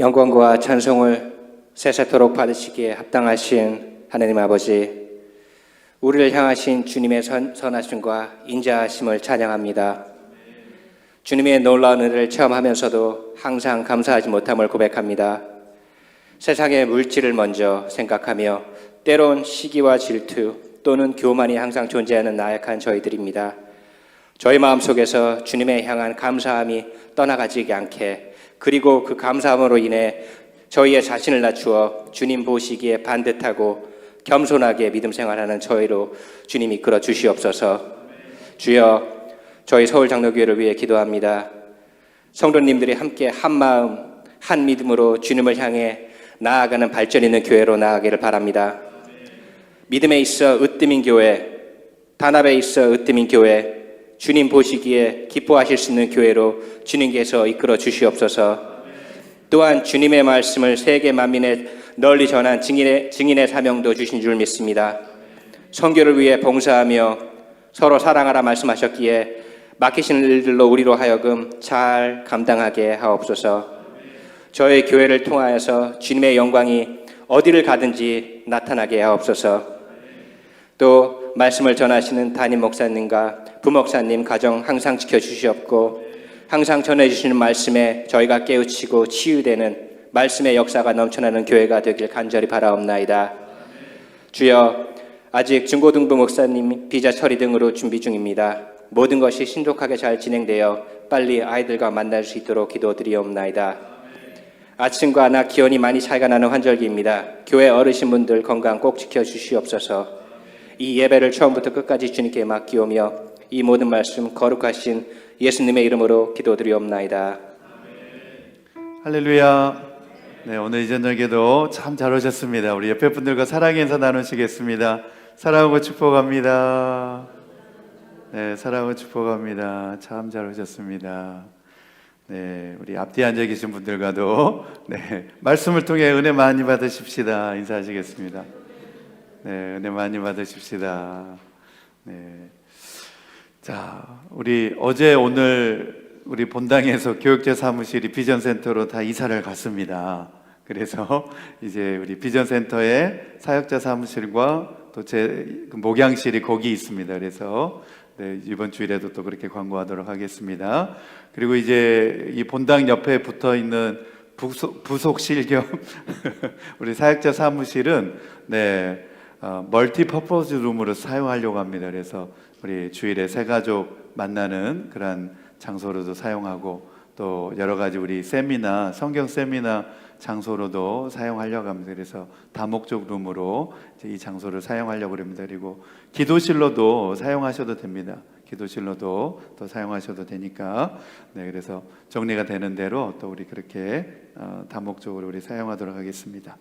영광과 찬송을 세세토록 받으시기에 합당하신 하나님 아버지, 우리를 향하신 주님의 선하심과 인자하심을 찬양합니다. 주님의 놀라운 은혜를 체험하면서도 항상 감사하지 못함을 고백합니다. 세상의 물질을 먼저 생각하며 때론 시기와 질투 또는 교만이 항상 존재하는 나약한 저희들입니다. 저희 마음속에서 주님에 향한 감사함이 떠나가지 않게, 그리고 그 감사함으로 인해 저희의 자신을 낮추어 주님 보시기에 반듯하고 겸손하게 믿음 생활하는 저희로 주님 이끌어 주시옵소서. 주여, 저희 서울장로교회를 위해 기도합니다. 성도님들이 함께 한 마음 한 믿음으로 주님을 향해 나아가는 발전 있는 교회로 나아가기를 바랍니다. 믿음에 있어 으뜸인 교회, 단합에 있어 으뜸인 교회, 주님 보시기에 기뻐하실 수 있는 교회로 주님께서 이끌어 주시옵소서. 또한 주님의 말씀을 세계 만민에 널리 전한 증인의 사명도 주신 줄 믿습니다. 선교를 위해 봉사하며 서로 사랑하라 말씀하셨기에 맡기신 일들로 우리로 하여금 잘 감당하게 하옵소서. 저희 교회를 통하여서 주님의 영광이 어디를 가든지 나타나게 하옵소서. 또 말씀을 전하시는 담임 목사님과 부목사님 가정 항상 지켜주시옵고, 항상 전해주시는 말씀에 저희가 깨우치고 치유되는 말씀의 역사가 넘쳐나는 교회가 되길 간절히 바라옵나이다. 주여, 아직 중고등부 목사님 비자 처리 등으로 준비 중입니다. 모든 것이 신속하게 잘 진행되어 빨리 아이들과 만날 수 있도록 기도드리옵나이다. 아침과 낮 기온이 많이 차이가 나는 환절기입니다. 교회 어르신분들 건강 꼭 지켜주시옵소서. 이 예배를 처음부터 끝까지 주님께 맡기오며 이 모든 말씀 거룩하신 예수님의 이름으로 기도드리옵나이다. 할렐루야. 네, 오늘 이 저녁에도 참 잘 오셨습니다. 우리 옆에 분들과 사랑의 인사 나누시겠습니다. 사랑하고 축복합니다. 네, 사랑하고 축복합니다. 참 잘 오셨습니다. 네, 우리 앞뒤에 앉아 계신 분들과도 네, 말씀을 통해 은혜 많이 받으십시다. 인사하시겠습니다. 네, 은혜 많이 받으십시다. 네. 자, 우리 어제 오늘 우리 본당에서 교육제 사무실이 비전센터로 다 이사를 갔습니다. 그래서 이제 우리 비전센터에 사역자 사무실과 또 제 목양실이 거기 있습니다. 그래서 네, 이번 주일에도 또 그렇게 광고하도록 하겠습니다. 그리고 이제 이 본당 옆에 붙어 있는 부속실 겸 우리 사역자 사무실은 네, 멀티퍼포즈 룸으로 사용하려고 합니다. 그래서 우리 주일에 새 가족 만나는 그런 장소로도 사용하고, 또 여러 가지 우리 세미나, 성경 세미나 장소로도 사용하려고 합니다. 그래서 다목적 룸으로 이제 이 장소를 사용하려고 합니다. 그리고 기도실로도 사용하셔도 됩니다. 기도실로도 또 사용하셔도 되니까, 네, 그래서 정리가 되는 대로 또 우리 그렇게 다목적으로 우리 사용하도록 하겠습니다.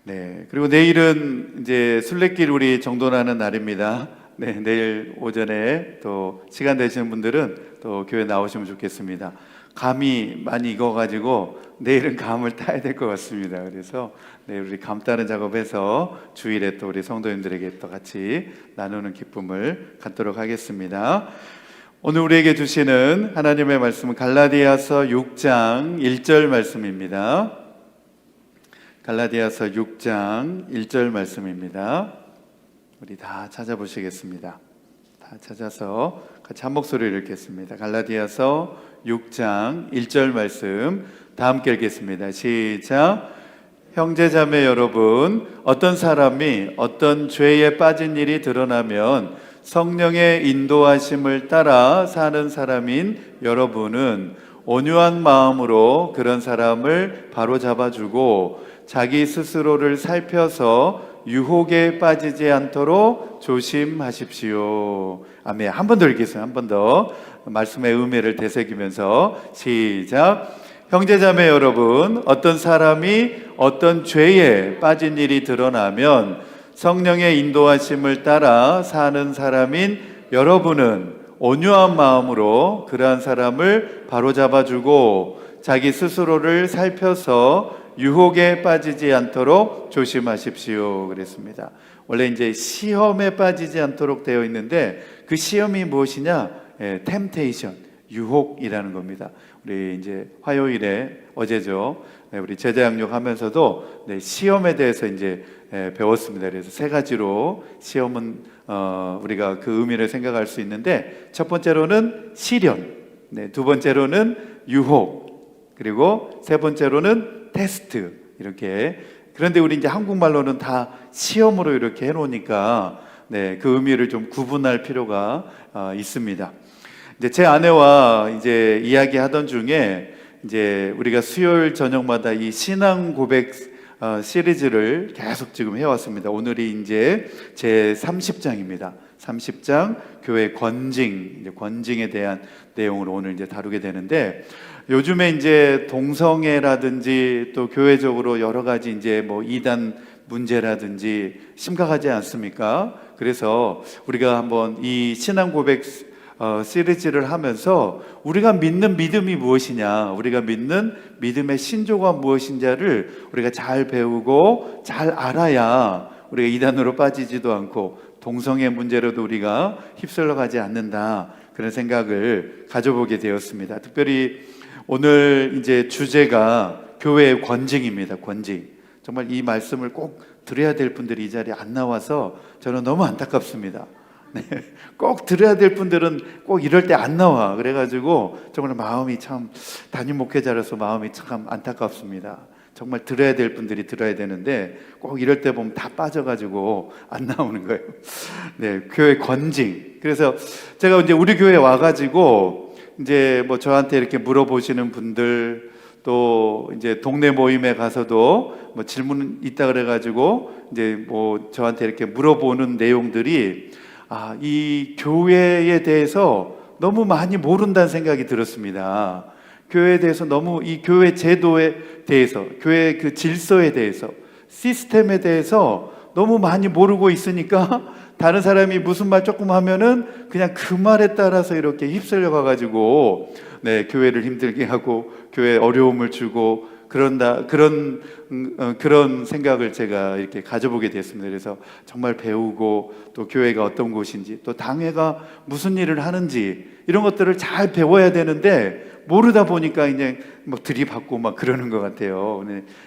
네, 그리고 내일은 이제 순례길 우리 정돈하는 날입니다. 네, 내일 오전에 또 시간 되시는 분들은 또 교회 나오시면 좋겠습니다. 감이 많이 익어가지고 내일은 감을 따야 될 것 같습니다. 그래서 내일 우리 감 따는 작업해서 주일에 또 우리 성도님들에게 또 같이 나누는 기쁨을 갖도록 하겠습니다. 오늘 우리에게 주시는 하나님의 말씀은 갈라디아서 6장 1절 말씀입니다. 갈라디아서 6장 1절 말씀입니다. 우리 다 찾아보시겠습니다. 다 찾아서 같이 한 목소리를 읽겠습니다. 갈라디아서 6장 1절 말씀 다 함께 읽겠습니다. 시작. 형제자매 여러분, 어떤 사람이 어떤 죄에 빠진 일이 드러나면 성령의 인도하심을 따라 사는 사람인 여러분은 온유한 마음으로 그런 사람을 바로잡아주고 자기 스스로를 살펴서 유혹에 빠지지 않도록 조심하십시오. 아멘. 한 번 더 읽겠습니다. 한 번 더 말씀의 의미를 되새기면서 시작. 형제자매 여러분, 어떤 사람이 어떤 죄에 빠진 일이 드러나면 성령의 인도하심을 따라 사는 사람인 여러분은 온유한 마음으로 그러한 사람을 바로잡아주고 자기 스스로를 살펴서 유혹에 빠지지 않도록 조심하십시오. 그랬습니다. 원래 이제 시험에 빠지지 않도록 되어 있는데 그 시험이 무엇이냐? 템테이션, 유혹이라는 겁니다. 우리 이제 화요일에 어제죠. 우리 제자 양육하면서도 시험에 대해서 이제 배웠습니다. 그래서 세 가지로 시험은 우리가 그 의미를 생각할 수 있는데, 첫 번째로는 시련, 두 번째로는 유혹, 그리고 세 번째로는 테스트, 이렇게. 그런데 우리 이제 한국말로는 다 시험으로 이렇게 해놓으니까 그 의미를 좀 구분할 필요가 있습니다. 이제 제 아내와 이제 이야기하던 중에 이제 우리가 수요일 저녁마다 이 신앙 고백 시리즈를 계속 지금 해왔습니다. 오늘이 이제 제 30장입니다. 30장 교회 권징, 이제 권징에 대한 내용을 오늘 이제 다루게 되는데, 요즘에 이제 동성애라든지 또 교회적으로 여러 가지 이제 뭐 이단 문제라든지 심각하지 않습니까? 그래서 우리가 한번 이 신앙 고백 시리즈를 하면서 우리가 믿는 믿음이 무엇이냐, 우리가 믿는 믿음의 신조가 무엇인지를 우리가 잘 배우고 잘 알아야 우리가 이단으로 빠지지도 않고 동성애 문제로도 우리가 휩쓸려 가지 않는다, 그런 생각을 가져보게 되었습니다. 특별히 오늘 이제 주제가 교회의 권징입니다. 권징. 정말 이 말씀을 꼭 들어야 될 분들이 이 자리에 안 나와서 저는 너무 안타깝습니다. 꼭 들어야 될 분들은 꼭 이럴 때 안 나와. 그래가지고 정말 마음이 참, 담임 목회자로서 마음이 참 안타깝습니다. 정말 들어야 될 분들이 들어야 되는데 꼭 이럴 때 보면 다 빠져가지고 안 나오는 거예요. 교회 권징. 그래서 제가 이제 우리 교회에 와가지고 이제 뭐 저한테 이렇게 물어보시는 분들, 또 이제 동네 모임에 가서도 뭐 질문 있다 그래가지고 이제 뭐 저한테 이렇게 물어보는 내용들이, 이 교회에 대해서 너무 많이 모른다는 생각이 들었습니다. 교회에 대해서 너무, 이 교회 제도에 대해서, 교회 그 질서에 대해서, 시스템에 대해서 너무 많이 모르고 있으니까 다른 사람이 무슨 말 조금 하면은 그냥 그 말에 따라서 이렇게 휩쓸려 가가지고 교회를 힘들게 하고 교회에 어려움을 주고 그런 생각을 제가 이렇게 가져보게 됐습니다. 그래서 정말 배우고, 또 교회가 어떤 곳인지, 또 당회가 무슨 일을 하는지, 이런 것들을 잘 배워야 되는데 모르다 보니까 이제 막 들이받고 막 그러는 것 같아요.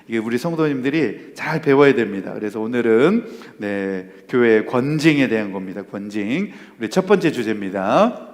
이게 우리 성도님들이 잘 배워야 됩니다. 그래서 오늘은 교회의 권징에 대한 겁니다. 권징. 우리 첫 번째 주제입니다.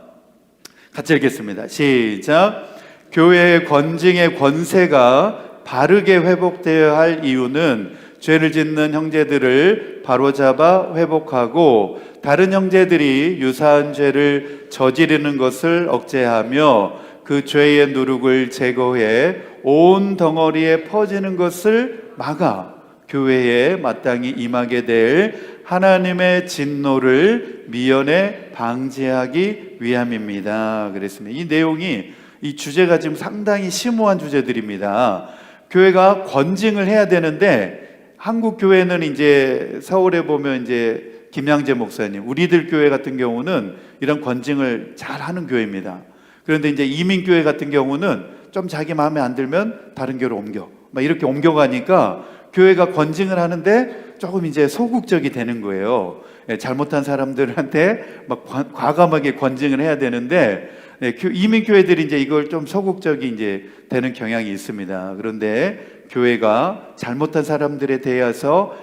같이 읽겠습니다. 시작. 교회의 권징의 권세가 바르게 회복되어야 할 이유는 죄를 짓는 형제들을 바로잡아 회복하고 다른 형제들이 유사한 죄를 저지르는 것을 억제하며 그 죄의 누룩을 제거해 온 덩어리에 퍼지는 것을 막아 교회에 마땅히 임하게 될 하나님의 진노를 미연에 방지하기 위함입니다. 그랬습니다. 이 내용이, 이 주제가 지금 상당히 심오한 주제들입니다. 교회가 권징을 해야 되는데, 한국 교회는 이제 서울에 보면 이제 김양재 목사님, 우리들 교회 같은 경우는 이런 권징을 잘 하는 교회입니다. 그런데 이제 이민교회 같은 경우는 좀 자기 마음에 안 들면 다른 교회로 옮겨, 막 이렇게 옮겨가니까 교회가 권징을 하는데 조금 이제 소극적이 되는 거예요. 잘못한 사람들한테 막 과감하게 권징을 해야 되는데, 이민교회들이 이제 이걸 좀 소극적이 이제 되는 경향이 있습니다. 그런데 교회가 잘못한 사람들에 대해서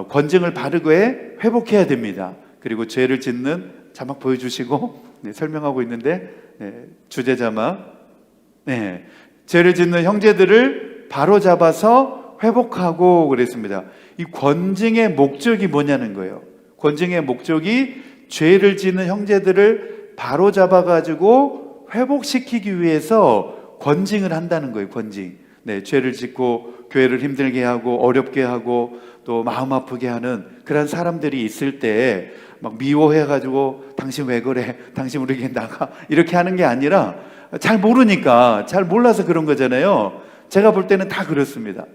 권징을 바르게 회복해야 됩니다. 그리고 죄를 짓는, 자막 보여주시고, 설명하고 있는데, 주제 자막. 죄를 짓는 형제들을 바로 잡아서 회복하고 그랬습니다. 이 권징의 목적이 뭐냐는 거예요. 권징의 목적이 죄를 짓는 형제들을 바로 잡아가지고 회복시키기 위해서 권징을 한다는 거예요. 권징. 죄를 짓고 교회를 힘들게 하고 어렵게 하고 또 마음 아프게 하는 그런 사람들이 있을 때 막 미워해가지고 당신 왜 그래? 당신 우리에게 나가? 이렇게 하는 게 아니라, 잘 모르니까, 잘 몰라서 그런 거잖아요. 제가 볼 때는 다 그렇습니다.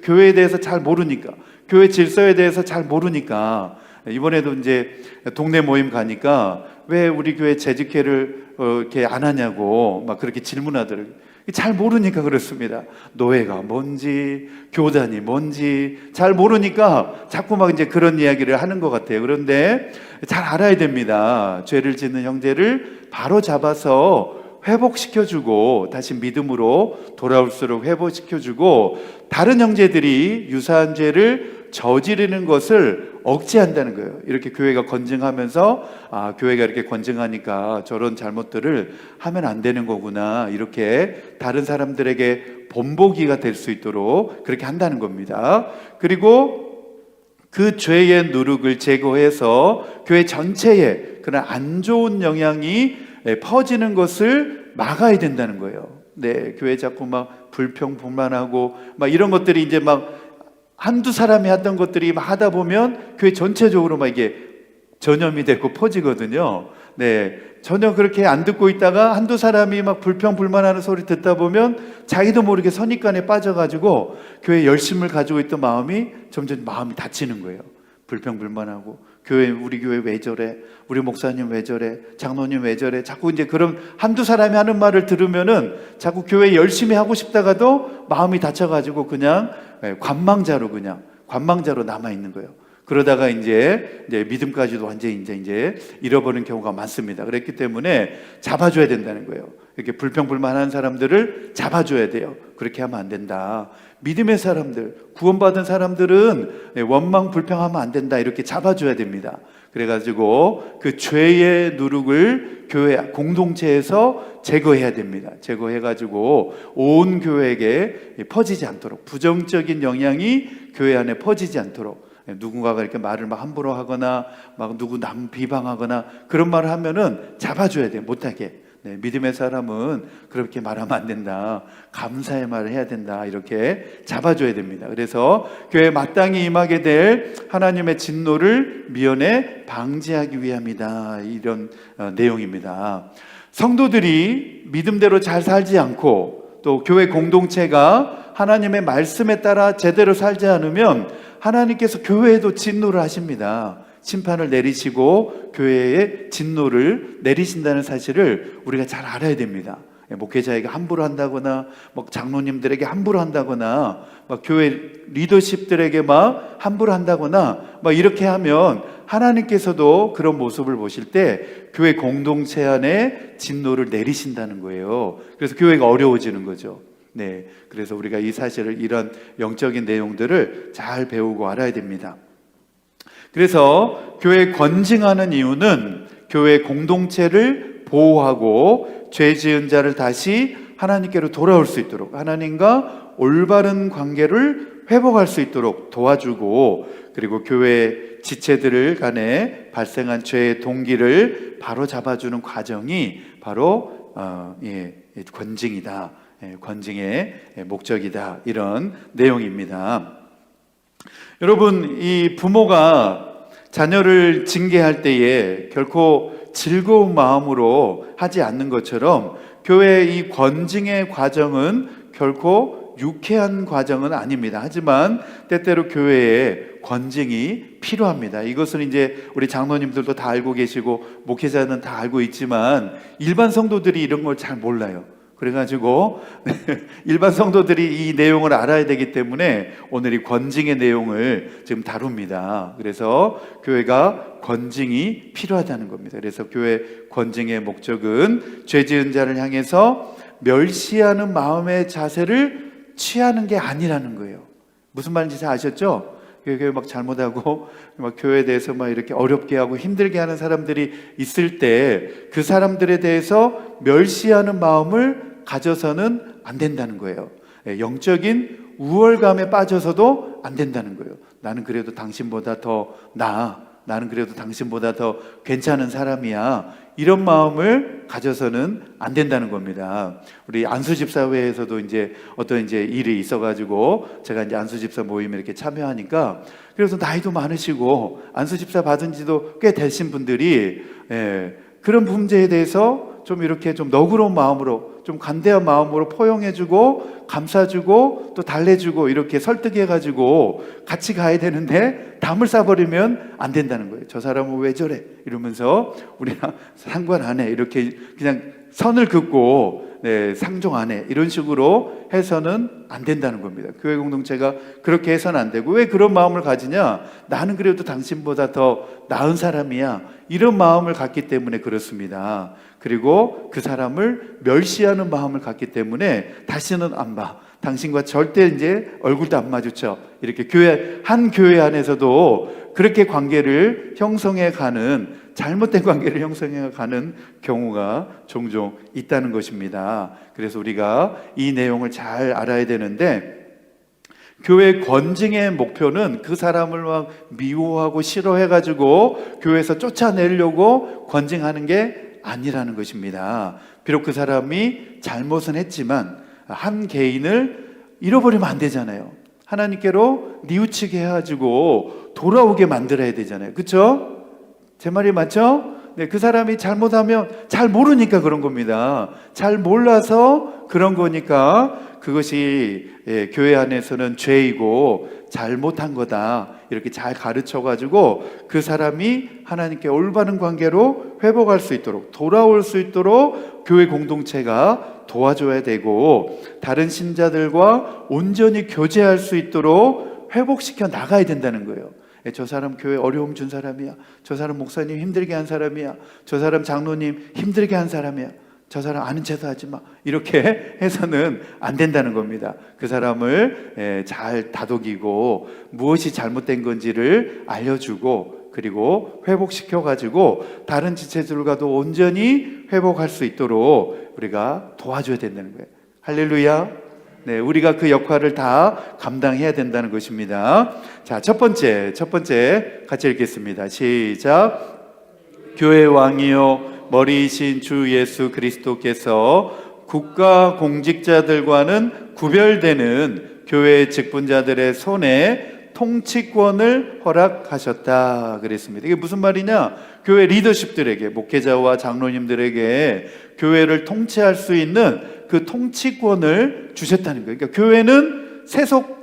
교회에 대해서 잘 모르니까, 교회 질서에 대해서 잘 모르니까. 이번에도 이제 동네 모임 가니까 왜 우리 교회 재직회를 이렇게 안 하냐고 막 그렇게 질문하더라고요. 잘 모르니까 그렇습니다. 노예가 뭔지, 교단이 뭔지 잘 모르니까 자꾸 막 이제 그런 이야기를 하는 것 같아요. 그런데 잘 알아야 됩니다. 죄를 짓는 형제를 바로 잡아서 회복시켜주고 다시 믿음으로 돌아올수록 회복시켜주고 다른 형제들이 유사한 죄를 저지르는 것을 억제한다는 거예요. 이렇게 교회가 권증하면서 교회가 이렇게 권증하니까 저런 잘못들을 하면 안 되는 거구나, 이렇게 다른 사람들에게 본보기가 될 수 있도록 그렇게 한다는 겁니다. 그리고 그 죄의 누룩을 제거해서 교회 전체에 그런 안 좋은 영향이 퍼지는 것을 막아야 된다는 거예요. 네, 교회 자꾸 막 불평불만하고 막 이런 것들이 이제 막 한두 사람이 하던 것들이 막 하다 보면 교회 전체적으로 막 이게 전염이 되고 퍼지거든요. 네, 전혀 그렇게 안 듣고 있다가 한두 사람이 막 불평불만하는 소리 듣다 보면 자기도 모르게 선입관에 빠져가지고 교회 열심을 가지고 있던 마음이 점점 마음이 다치는 거예요. 불평불만하고 우리 교회 왜 저래, 우리 목사님 왜 저래, 장로님 왜 저래, 자꾸 이제 그런 한두 사람이 하는 말을 들으면은 자꾸 교회 열심히 하고 싶다가도 마음이 다쳐가지고 그냥 관망자로 남아 있는 거예요. 그러다가 이제 믿음까지도 완전히 이제 잃어버리는 경우가 많습니다. 그랬기 때문에 잡아줘야 된다는 거예요. 이렇게 불평불만한 사람들을 잡아줘야 돼요. 그렇게 하면 안 된다. 믿음의 사람들, 구원받은 사람들은 원망 불평하면 안 된다, 이렇게 잡아줘야 됩니다. 그래가지고 그 죄의 누룩을 교회 공동체에서 제거해야 됩니다. 제거해가지고 온 교회에게 퍼지지 않도록, 부정적인 영향이 교회 안에 퍼지지 않도록, 누군가가 이렇게 말을 막 함부로 하거나 막 누구 남 비방하거나 그런 말을 하면은 잡아줘야 돼요. 못하게. 네, 믿음의 사람은 그렇게 말하면 안 된다, 감사의 말을 해야 된다, 이렇게 잡아줘야 됩니다. 그래서 교회에 마땅히 임하게 될 하나님의 진노를 미연에 방지하기 위함이다, 이런 내용입니다. 성도들이 믿음대로 잘 살지 않고 또 교회 공동체가 하나님의 말씀에 따라 제대로 살지 않으면 하나님께서 교회에도 진노를 하십니다. 심판을 내리시고 교회에 진노를 내리신다는 사실을 우리가 잘 알아야 됩니다. 목회자에게 함부로 한다거나 막 장로님들에게 함부로 한다거나 막 교회 리더십들에게 막 함부로 한다거나 막 이렇게 하면 하나님께서도 그런 모습을 보실 때 교회 공동체 안에 진노를 내리신다는 거예요. 그래서 교회가 어려워지는 거죠. 네, 그래서 우리가 이 사실을, 이런 영적인 내용들을 잘 배우고 알아야 됩니다. 그래서 교회 권징하는 이유는 교회 공동체를 보호하고 죄 지은 자를 다시 하나님께로 돌아올 수 있도록, 하나님과 올바른 관계를 회복할 수 있도록 도와주고, 그리고 교회 지체들 간에 발생한 죄의 동기를 바로 잡아주는 과정이 바로 권징이다, 권징의 목적이다, 이런 내용입니다. 여러분, 이 부모가 자녀를 징계할 때에 결코 즐거운 마음으로 하지 않는 것처럼 교회의 이 권징의 과정은 결코 유쾌한 과정은 아닙니다. 하지만 때때로 교회에 권징이 필요합니다. 이것은 이제 우리 장로님들도 다 알고 계시고 목회자는 다 알고 있지만 일반 성도들이 이런 걸 잘 몰라요. 그래가지고 일반 성도들이 이 내용을 알아야 되기 때문에 오늘 이 권징의 내용을 지금 다룹니다. 그래서 교회가 권징이 필요하다는 겁니다. 그래서 교회 권징의 목적은 죄 지은 자를 향해서 멸시하는 마음의 자세를 취하는 게 아니라는 거예요. 무슨 말인지 잘 아셨죠? 교회 막 잘못하고 막 교회에 대해서 막 이렇게 어렵게 하고 힘들게 하는 사람들이 있을 때 그 사람들에 대해서 멸시하는 마음을 가져서는 안 된다는 거예요. 영적인 우월감에 빠져서도 안 된다는 거예요. 나는 그래도 당신보다 더 나아, 나는 그래도 당신보다 더 괜찮은 사람이야, 이런 마음을 가져서는 안 된다는 겁니다. 우리 안수집사회에서도 이제 어떤 일이 있어가지고 제가 이제 안수집사 모임에 이렇게 참여하니까, 그래서 나이도 많으시고 안수집사 받은 지도 꽤 되신 분들이 그런 문제에 대해서 좀 이렇게 좀 너그러운 마음으로, 좀 간대한 마음으로 포용해주고 감싸주고 또 달래주고 이렇게 설득해가지고 같이 가야 되는데 담을 싸버리면 안 된다는 거예요. 저 사람은 왜 저래? 이러면서 우리랑 상관 안 해, 이렇게 그냥 선을 긋고 상종 안에 이런 식으로 해서는 안 된다는 겁니다. 교회 공동체가 그렇게 해서는 안 되고, 왜 그런 마음을 가지냐? 나는 그래도 당신보다 더 나은 사람이야, 이런 마음을 갖기 때문에 그렇습니다. 그리고 그 사람을 멸시하는 마음을 갖기 때문에 다시는 안 봐, 당신과 절대 이제 얼굴도 안 마주쳐, 이렇게 한 교회 안에서도 그렇게 관계를 형성해 가는, 잘못된 관계를 형성해 가는 경우가 종종 있다는 것입니다. 그래서 우리가 이 내용을 잘 알아야 되는데, 교회 권징의 목표는 그 사람을 막 미워하고 싫어해가지고 교회에서 쫓아내려고 권징하는 게 아니라는 것입니다. 비록 그 사람이 잘못은 했지만 한 개인을 잃어버리면 안 되잖아요. 하나님께로 뉘우치게 해가지고 돌아오게 만들어야 되잖아요. 그렇죠? 제 말이 맞죠? 네, 그 사람이 잘못하면 잘 모르니까 그런 겁니다. 잘 몰라서 그런 거니까 그것이 교회 안에서는 죄이고 잘못한 거다, 이렇게 잘 가르쳐가지고 그 사람이 하나님께 올바른 관계로 회복할 수 있도록, 돌아올 수 있도록 교회 공동체가 도와줘야 되고, 다른 신자들과 온전히 교제할 수 있도록 회복시켜 나가야 된다는 거예요. 저 사람 교회 어려움 준 사람이야, 저 사람 목사님 힘들게 한 사람이야, 저 사람 장로님 힘들게 한 사람이야, 저 사람 아는 체도 하지 마, 이렇게 해서는 안 된다는 겁니다. 그 사람을 잘 다독이고 무엇이 잘못된 건지를 알려주고, 그리고 회복시켜 가지고 다른 지체들과도 온전히 회복할 수 있도록 우리가 도와줘야 된다는 거예요. 할렐루야. 네, 우리가 그 역할을 다 감당해야 된다는 것입니다. 자, 첫 번째 같이 읽겠습니다. 시작. 교회 왕이요 머리이신 주 예수 그리스도께서 국가 공직자들과는 구별되는 교회 직분자들의 손에 통치권을 허락하셨다 그랬습니다. 이게 무슨 말이냐? 교회 리더십들에게, 목회자와 장로님들에게 교회를 통치할 수 있는 그 통치권을 주셨다는 거예요. 그러니까 교회는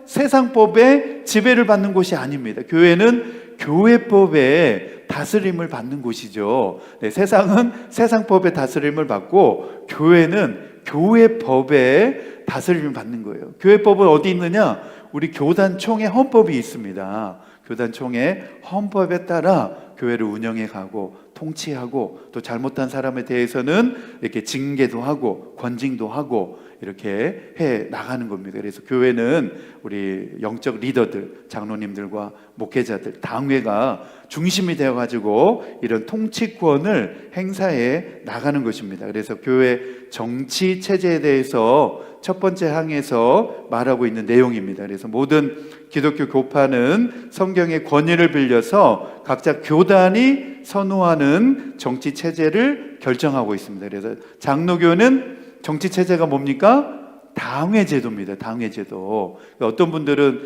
세상법의 지배를 받는 곳이 아닙니다. 교회는 교회법의 다스림을 받는 곳이죠. 네, 세상은 세상법의 다스림을 받고 교회는 교회법의 다스림을 받는 거예요. 교회법은 어디 있느냐? 우리 교단총회 헌법이 있습니다. 교단총회 헌법에 따라 교회를 운영해 가고 통치하고, 또 잘못한 사람에 대해서는 이렇게 징계도 하고 권징도 하고 이렇게 해 나가는 겁니다. 그래서 교회는 우리 영적 리더들, 장로님들과 목회자들, 당회가 중심이 되어 가지고 이런 통치권을 행사해 나가는 것입니다. 그래서 교회 정치 체제에 대해서 첫 번째 항에서 말하고 있는 내용입니다. 그래서 모든 기독교 교파는 성경의 권위를 빌려서 각자 교단이 선호하는 정치 체제를 결정하고 있습니다. 그래서 장로교는 정치 체제가 뭡니까? 당회 제도입니다. 당회 제도. 어떤 분들은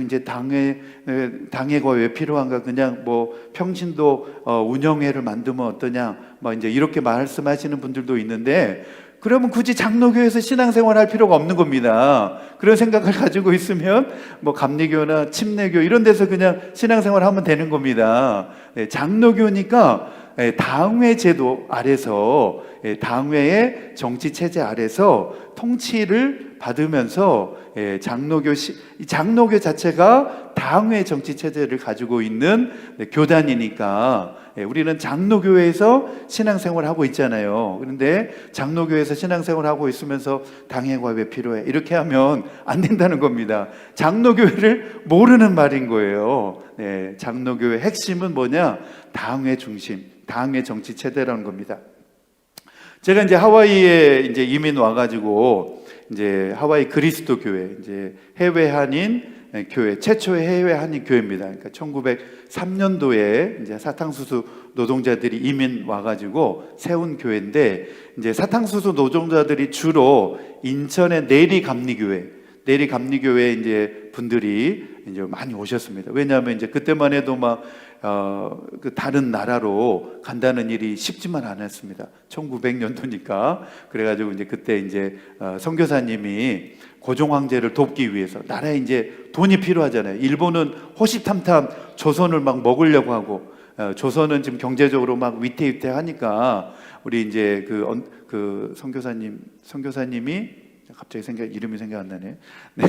이제 당회가 왜 필요한가? 그냥 뭐 평신도 운영회를 만들면 어떠냐? 이제 이렇게 말씀하시는 분들도 있는데, 그러면 굳이 장로교에서 신앙생활 할 필요가 없는 겁니다. 그런 생각을 가지고 있으면 뭐 감리교나 침례교 이런 데서 그냥 신앙생활 하면 되는 겁니다. 장로교니까 당회 제도 아래서, 당회의 정치 체제 아래서 통치를 받으면서 장로교 자체가 당회 정치 체제를 가지고 있는 교단이니까 우리는 장로교회에서 신앙생활을 하고 있잖아요. 그런데 장로교회에서 신앙생활을 하고 있으면서 당회가 왜 필요해? 이렇게 하면 안 된다는 겁니다. 장로교회를 모르는 말인 거예요. 장로교회 핵심은 뭐냐? 당회 중심, 당회 정치 체제라는 겁니다. 제가 이제 하와이에 이제 이민 와가지고 이제 하와이 그리스도 교회, 이제 해외 한인 교회, 최초의 해외 한인 교회입니다. 그러니까 1903년도에 이제 사탕수수 노동자들이 이민 와가지고 세운 교회인데, 이제 사탕수수 노동자들이 주로 인천의 내리감리교회 이제 분들이 이제 많이 오셨습니다. 왜냐하면 이제 그때만 해도 그 다른 나라로 간다는 일이 쉽지만 않았습니다. 1900년도니까. 그래가지고 이제 그때 이제 선교사님이 고종 황제를 돕기 위해서, 나라에 이제 돈이 필요하잖아요. 일본은 호시탐탐 조선을 막 먹으려고 하고 조선은 지금 경제적으로 막 위태위태하니까 우리 이제 그 선교사님이 갑자기 이름이 생각 안 나네. 네.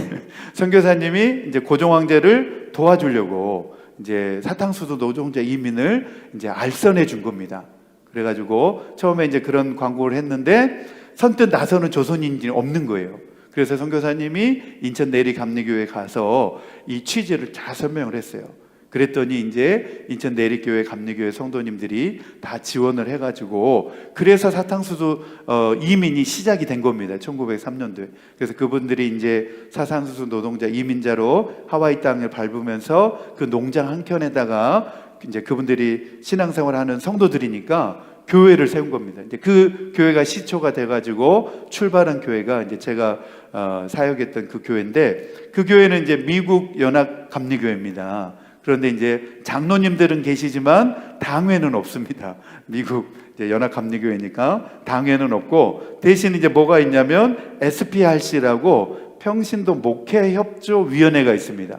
선교사님이 이제 고종 황제를 도와주려고 이제 사탕수수 노동자 이민을 이제 알선해 준 겁니다. 그래가지고 처음에 이제 그런 광고를 했는데 선뜻 나서는 조선인이 없는 거예요. 그래서 선교사님이 인천 내리 감리교회 가서 이 취지를 잘 설명을 했어요. 그랬더니 이제 인천 내리교회 감리교회 성도님들이 다 지원을 해가지고 그래서 사탕수수 이민이 시작이 된 겁니다. 1903년도에. 그래서 그분들이 이제 사탕수수 노동자 이민자로 하와이 땅을 밟으면서 그 농장 한켠에다가 이제 그분들이 신앙생활하는 성도들이니까 교회를 세운 겁니다. 이제 그 교회가 시초가 돼가지고 출발한 교회가 이제 제가 사역했던 그 교회인데 그 교회는 이제 미국 연합 감리교회입니다. 그런데 이제 장로님들은 계시지만 당회는 없습니다. 미국 이제 연합 감리교회니까 당회는 없고 대신 이제 뭐가 있냐면 SPRC라고 평신도 목회협조위원회가 있습니다.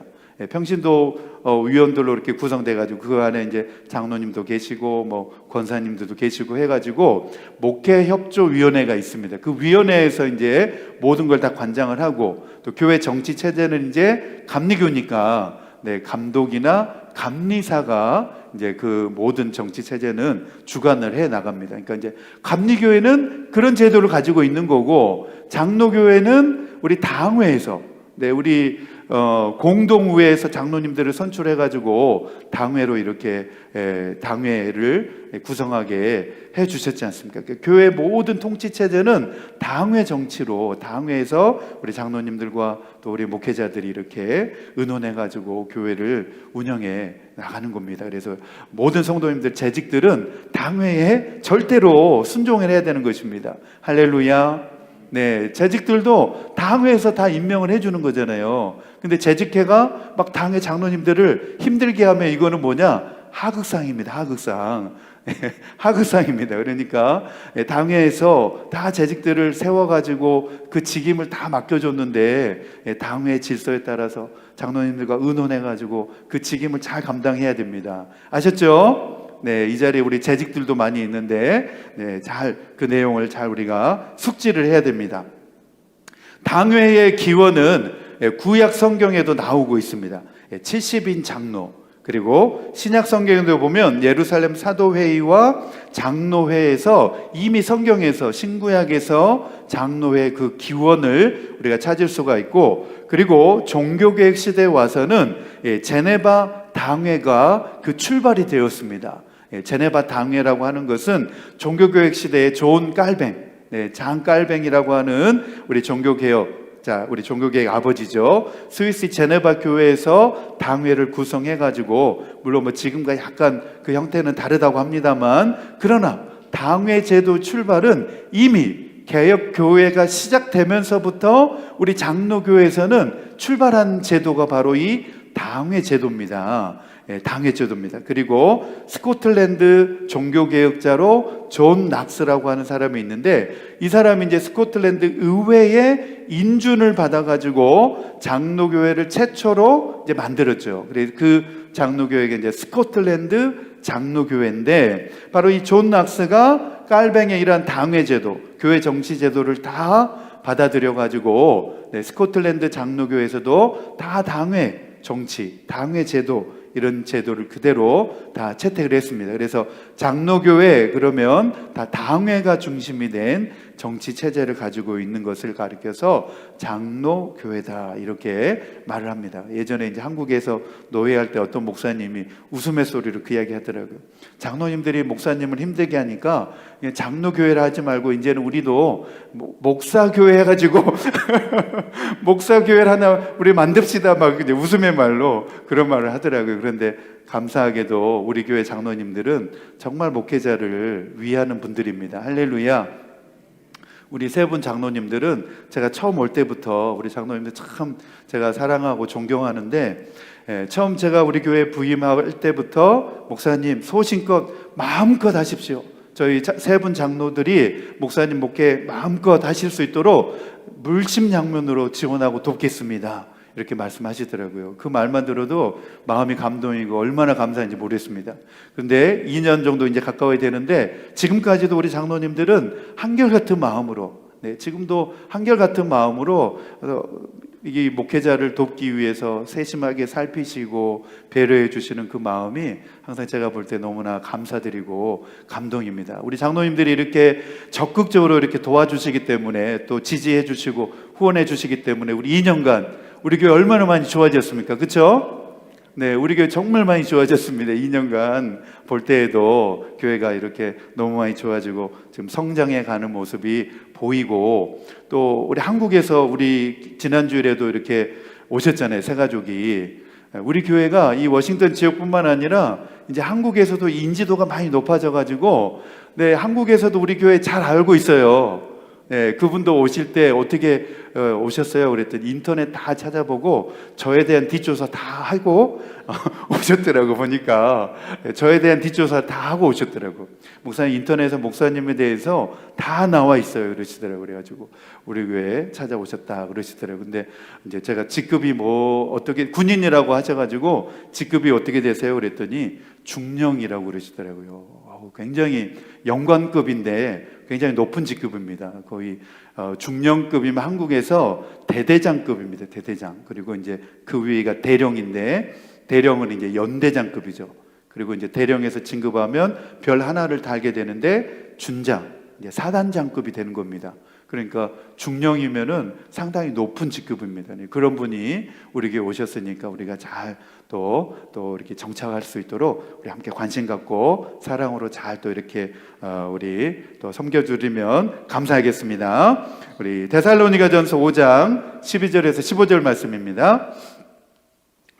평신도 위원들로 이렇게 구성돼가지고 그 안에 이제 장로님도 계시고 뭐 권사님들도 계시고 해가지고 목회협조위원회가 있습니다. 그 위원회에서 이제 모든 걸 다 관장을 하고 또 교회 정치 체제는 이제 감리교니까 네, 감독이나 감리사가 이제 그 모든 정치 체제는 주관을 해 나갑니다. 그러니까 이제 감리교회는 그런 제도를 가지고 있는 거고 장로교회는 우리 당회에서 네, 우리 공동의회에서 장로님들을 선출해가지고 당회로 이렇게 당회를 구성하게 해주셨지 않습니까? 교회 모든 통치 체제는 당회 정치로 당회에서 우리 장로님들과 또 우리 목회자들이 이렇게 의논해가지고 교회를 운영해 나가는 겁니다. 그래서 모든 성도님들 재직들은 당회에 절대로 순종을 해야 되는 것입니다. 할렐루야. 네, 재직들도 당회에서 다 임명을 해주는 거잖아요. 근데 재직회가 막 당회 장로님들을 힘들게 하면 이거는 뭐냐? 하극상입니다. 하극상. 하극상입니다. 그러니까 당회에서 다 재직들을 세워가지고 그 직임을 다 맡겨줬는데 당회 질서에 따라서 장로님들과 의논해가지고 그 직임을 잘 감당해야 됩니다. 아셨죠? 네, 이 자리에 우리 재직들도 많이 있는데, 네, 그 내용을 잘 우리가 숙지를 해야 됩니다. 당회의 기원은 구약 성경에도 나오고 있습니다. 70인 장로, 그리고 신약 성경에도 보면 예루살렘 사도회의와 장로회에서 이미 성경에서 신구약에서 장로회 그 기원을 우리가 찾을 수가 있고, 그리고 종교개혁 시대에 와서는 제네바 당회가 그 출발이 되었습니다. 제네바 당회라고 하는 것은 종교개혁 시대의 존 깔뱅, 장 깔뱅이라고 하는 우리 종교개혁 아버지죠. 스위스 제네바 교회에서 당회를 구성해가지고 물론 뭐 지금과 약간 그 형태는 다르다고 합니다만 그러나 당회 제도 출발은 이미 개혁 교회가 시작되면서부터 우리 장로교회에서는 출발한 제도가 바로 이 당회 제도입니다. 당회 제도입니다. 그리고 스코틀랜드 종교개혁자로 존 낙스라고 하는 사람이 있는데 이 사람이 이제 스코틀랜드 의회의 인준을 받아가지고 장로교회를 최초로 이제 만들었죠. 그래서 그 장로교회가 이제 스코틀랜드 장로교회인데 바로 이 존 낙스가 깔뱅의 이러한 당회 제도, 교회 정치 제도를 다 받아들여가지고 스코틀랜드 장로교회에서도 다 당회 정치, 당회 제도 이런 제도를 그대로 다 채택을 했습니다. 그래서 장로교회 그러면 다 당회가 중심이 된 정치 체제를 가지고 있는 것을 가리켜서 장로교회다 이렇게 말을 합니다. 예전에 이제 한국에서 노예할 때 어떤 목사님이 웃음의 소리로 그 이야기 하더라고요. 장로님들이 목사님을 힘들게 하니까 장로교회를 하지 말고 이제는 우리도 목사교회 해가지고 목사교회를 하나 우리 만듭시다 막 이제 웃음의 말로 그런 말을 하더라고요. 그런데 감사하게도 우리 교회 장로님들은 정말 목회자를 위하는 분들입니다. 할렐루야. 우리 세 분 장로님들은 제가 처음 올 때부터 우리 장로님들 참 제가 사랑하고 존경하는데 처음 제가 우리 교회 부임할 때부터 목사님 소신껏 마음껏 하십시오. 저희 세 분 장로들이 목사님 목회 마음껏 하실 수 있도록 물심양면으로 지원하고 돕겠습니다. 이렇게 말씀하시더라고요. 그 말만 들어도 마음이 감동이고 얼마나 감사한지 모르겠습니다. 그런데 2년 정도 이제 가까워야 되는데 지금까지도 우리 장로님들은 한결같은 마음으로, 지금도 한결같은 마음으로 이 목회자를 돕기 위해서 세심하게 살피시고 배려해 주시는 그 마음이 항상 제가 볼 때 너무나 감사드리고 감동입니다. 우리 장로님들이 이렇게 적극적으로 이렇게 도와주시기 때문에, 또 지지해 주시고 후원해 주시기 때문에 우리 2년간 우리 교회 얼마나 많이 좋아졌습니까? 그렇죠? 네, 우리 교회 정말 많이 좋아졌습니다. 2년간 볼 때에도 교회가 이렇게 너무 많이 좋아지고 지금 성장해 가는 모습이 보이고, 또 우리 한국에서 우리 지난주에도 이렇게 오셨잖아요. 새 가족이. 우리 교회가 이 워싱턴 지역뿐만 아니라 이제 한국에서도 인지도가 많이 높아져 가지고, 네, 한국에서도 우리 교회 잘 알고 있어요. 네, 그분도 오실 때 어떻게 오셨어요? 그랬더니 인터넷 다 찾아보고 저에 대한 뒷조사 다 하고 오셨더라고. 보니까 저에 대한 뒷조사 다 하고 오셨더라고. 목사님, 인터넷에서 목사님에 대해서 다 나와 있어요 그러시더라고. 그래가지고 우리 교회에 찾아오셨다 그러시더라고. 근데 이제 제가 직급이 뭐 어떻게, 군인이라고 하셔가지고 직급이 어떻게 되세요? 그랬더니 중령이라고 그러시더라고요. 굉장히 영관급인데 굉장히 높은 직급입니다. 거의 중령급이면 한국에서 대대장급입니다. 대대장. 그리고 이제 그 위가 대령인데, 대령은 이제 연대장급이죠. 그리고 이제 대령에서 진급하면 별 하나를 달게 되는데 준장, 이제 사단장급이 되는 겁니다. 그러니까 중령이면은 상당히 높은 직급입니다. 그런 분이 우리 교회 오셨으니까 우리가 잘 또 이렇게 정착할 수 있도록 우리 함께 관심 갖고 사랑으로 잘 또 이렇게 우리 또 섬겨주리면 감사하겠습니다. 우리 데살로니가전서 5장 12절에서 15절 말씀입니다.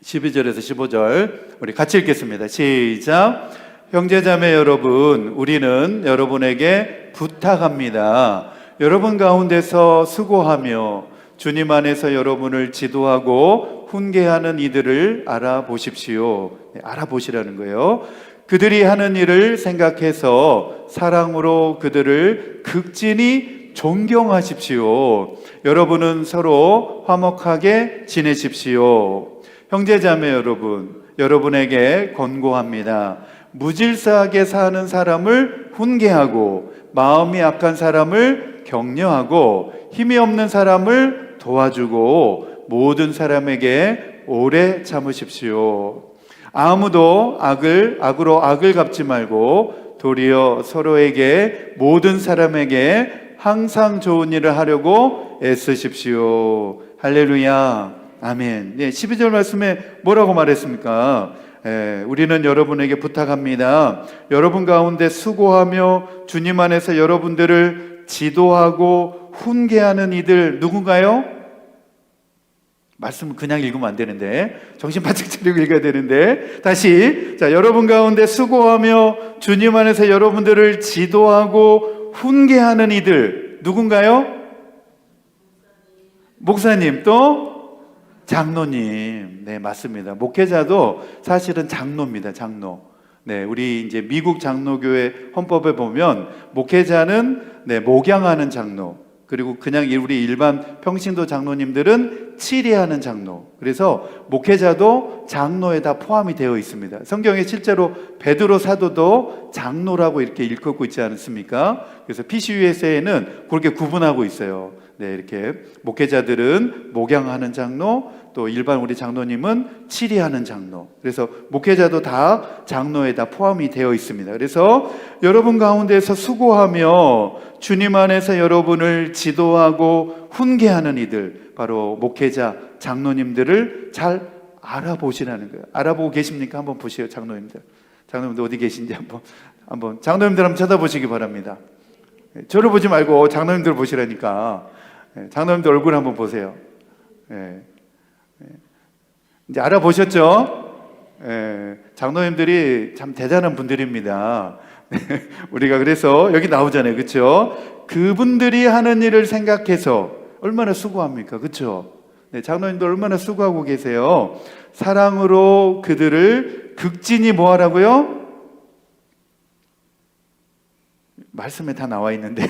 12절에서 15절 우리 같이 읽겠습니다. 시작. 형제자매 여러분, 우리는 여러분에게 부탁합니다. 여러분 가운데서 수고하며 주님 안에서 여러분을 지도하고 훈계하는 이들을 알아보십시오. 알아보시라는 거예요. 그들이 하는 일을 생각해서 사랑으로 그들을 극진히 존경하십시오. 여러분은 서로 화목하게 지내십시오. 형제자매 여러분, 여러분에게 권고합니다. 무질서하게 사는 사람을 훈계하고 마음이 약한 사람을 격려하고 힘이 없는 사람을 도와주고 모든 사람에게 오래 참으십시오. 아무도 악으로 악을 갚지 말고 도리어 서로에게 모든 사람에게 항상 좋은 일을 하려고 애쓰십시오. 할렐루야. 아멘. 네, 12절 말씀에 뭐라고 말했습니까? 우리는 여러분에게 부탁합니다. 여러분 가운데 수고하며 주님 안에서 여러분들을 지도하고 훈계하는 이들 누군가요? 말씀을 그냥 읽으면 안 되는데 정신 바짝 차리고 읽어야 되는데 다시, 자, 여러분 가운데 수고하며 주님 안에서 여러분들을 지도하고 훈계하는 이들 누군가요? 목사님, 또 장로님. 네, 맞습니다. 목회자도 사실은 장로입니다. 장로. 네, 우리 이제 미국 장로교회 헌법에 보면 목회자는 목양하는 장로, 그리고 그냥 우리 일반 평신도 장로님들은 치리하는 장로. 그래서 목회자도 장로에 다 포함이 되어 있습니다. 성경에 실제로 베드로 사도도 장로라고 이렇게 일컫고 있지 않습니까? 그래서 PCUSA에는 그렇게 구분하고 있어요. 네, 이렇게 목회자들은 목양하는 장로, 또 일반 우리 장로님은 치리하는 장로. 그래서 목회자도 다 장로에 다 포함이 되어 있습니다. 그래서 여러분 가운데서 수고하며 주님 안에서 여러분을 지도하고 훈계하는 이들, 바로 목회자, 장로님들을 잘 알아보시라는 거예요. 알아보고 계십니까? 한번 보세요, 장로님들. 장로님들 어디 계신지 한번 장로님들 한번 쳐다보시기 바랍니다. 저를 보지 말고 장로님들 보시라니까. 장로님들 얼굴 한번 보세요. 이제 알아보셨죠? 장로님들이 참 대단한 분들입니다. 우리가 그래서 여기 나오잖아요, 그렇죠? 그분들이 하는 일을 생각해서 얼마나 수고합니까, 그렇죠? 네, 장로님들 얼마나 수고하고 계세요. 사랑으로 그들을 극진히 뭐 하라고요? 말씀에 다 나와 있는데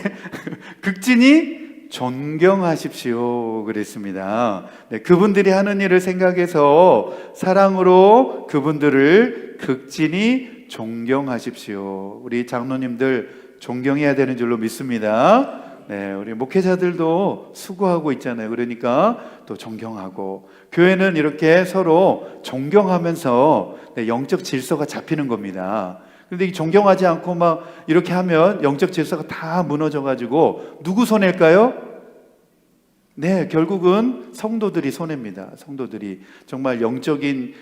극진히 존경하십시오 그랬습니다. 네, 그분들이 하는 일을 생각해서 사랑으로 그분들을 극진히 존경하십시오. 우리 장로님들 존경해야 되는 줄로 믿습니다. 네, 우리 목회자들도 수고하고 있잖아요. 그러니까 또 존경하고, 교회는 이렇게 서로 존경하면서 영적 질서가 잡히는 겁니다. 그런데 이 존경하지 않고 막 이렇게 하면 영적 질서가 다 무너져가지고 누구 손해일까요? 네, 결국은 성도들이 손해입니다. 성도들이 정말 영적인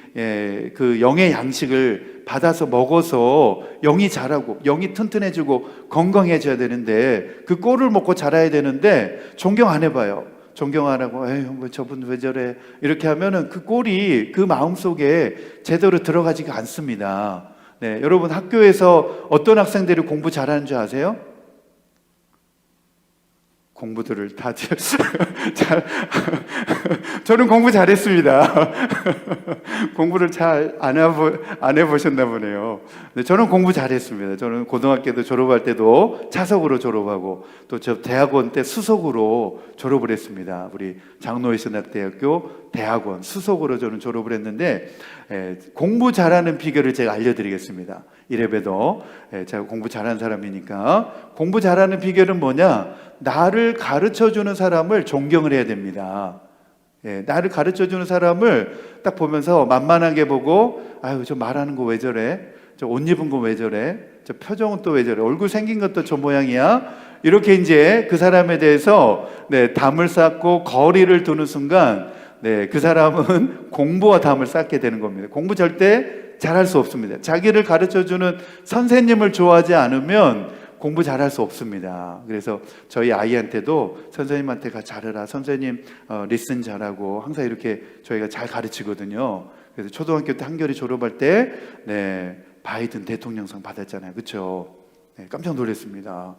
그 영의 양식을 받아서 먹어서 영이 자라고 영이 튼튼해지고 건강해져야 되는데, 그 꼴을 먹고 자라야 되는데 존경 안 해봐요. 존경 안 하고 에이 뭐 저분 왜 저래 이렇게 하면은 그 꼴이 그 마음속에 제대로 들어가지가 않습니다. 네, 여러분 학교에서 어떤 학생들이 공부 잘하는 줄 아세요? 공부들을 다 저는 공부 잘했습니다. 공부를 잘 안 해보셨나 보네요. 네, 저는 공부 잘했습니다. 저는 고등학교도 졸업할 때도 차석으로 졸업하고, 또 저 대학원 때 수석으로 졸업을 했습니다. 우리 장로의신학대학교 대학원 수석으로 저는 졸업을 했는데, 공부 잘하는 비결을 제가 알려드리겠습니다. 이래봬도 제가 공부 잘하는 사람이니까. 공부 잘하는 비결은 뭐냐? 나를 가르쳐주는 사람을 존경을 해야 됩니다. 나를 가르쳐주는 사람을 딱 보면서 만만하게 보고, 아유 저 말하는 거 왜 저래? 저 옷 입은 거 왜 저래? 저 표정은 또 왜 저래? 얼굴 생긴 것도 저 모양이야? 이렇게 이제 그 사람에 대해서 담을 쌓고 거리를 두는 순간, 그 사람은 공부와 담을 쌓게 되는 겁니다. 공부 절대 잘할 수 없습니다. 자기를 가르쳐주는 선생님을 좋아하지 않으면 공부 잘할 수 없습니다. 그래서 저희 아이한테도 선생님한테 잘해라, 선생님 리슨 잘하고, 항상 이렇게 저희가 잘 가르치거든요. 그래서 초등학교 때 한결이 졸업할 때 바이든 대통령상 받았잖아요. 그렇죠? 깜짝 놀랐습니다.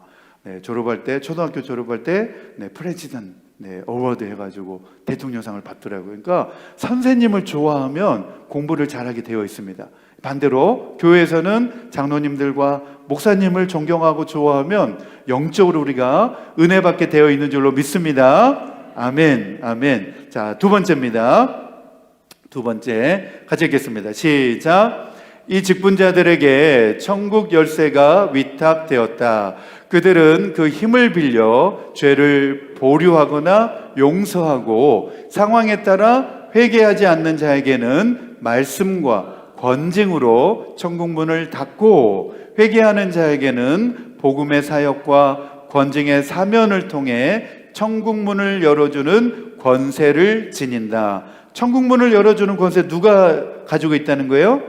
졸업할 때, 초등학교 졸업할 때 프레지던 어워드 해가지고 대통령상을 받더라고요. 그러니까 선생님을 좋아하면 공부를 잘하게 되어 있습니다. 반대로 교회에서는 장로님들과 목사님을 존경하고 좋아하면 영적으로 우리가 은혜 받게 되어 있는 줄로 믿습니다. 아멘, 아멘. 자, 두 번째입니다. 두 번째 같이 읽겠습니다. 시작. 이 직분자들에게 천국 열쇠가 위탁되었다. 그들은 그 힘을 빌려 죄를 보류하거나 용서하고, 상황에 따라 회개하지 않는 자에게는 말씀과 권징으로 천국 문을 닫고, 회개하는 자에게는 복음의 사역과 권징의 사면을 통해 천국 문을 열어주는 권세를 지닌다. 천국 문을 열어주는 권세 누가 가지고 있다는 거예요?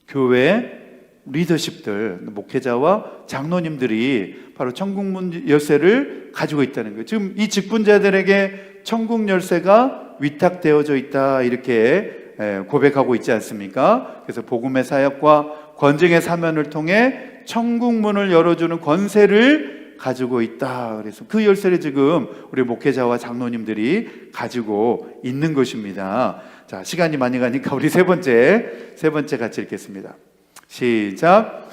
교회 리더십들, 목회자와 장로님들이 바로 천국 문 열쇠를 가지고 있다는 거예요. 지금 이 직분자들에게 천국 열쇠가 위탁되어져 있다, 이렇게 고백하고 있지 않습니까? 그래서 복음의 사역과 권징의 사면을 통해 천국 문을 열어주는 권세를 가지고 있다. 그래서 그 열쇠를 지금 우리 목회자와 장로님들이 가지고 있는 것입니다. 자, 시간이 많이 가니까 우리 세 번째 같이 읽겠습니다. 시작.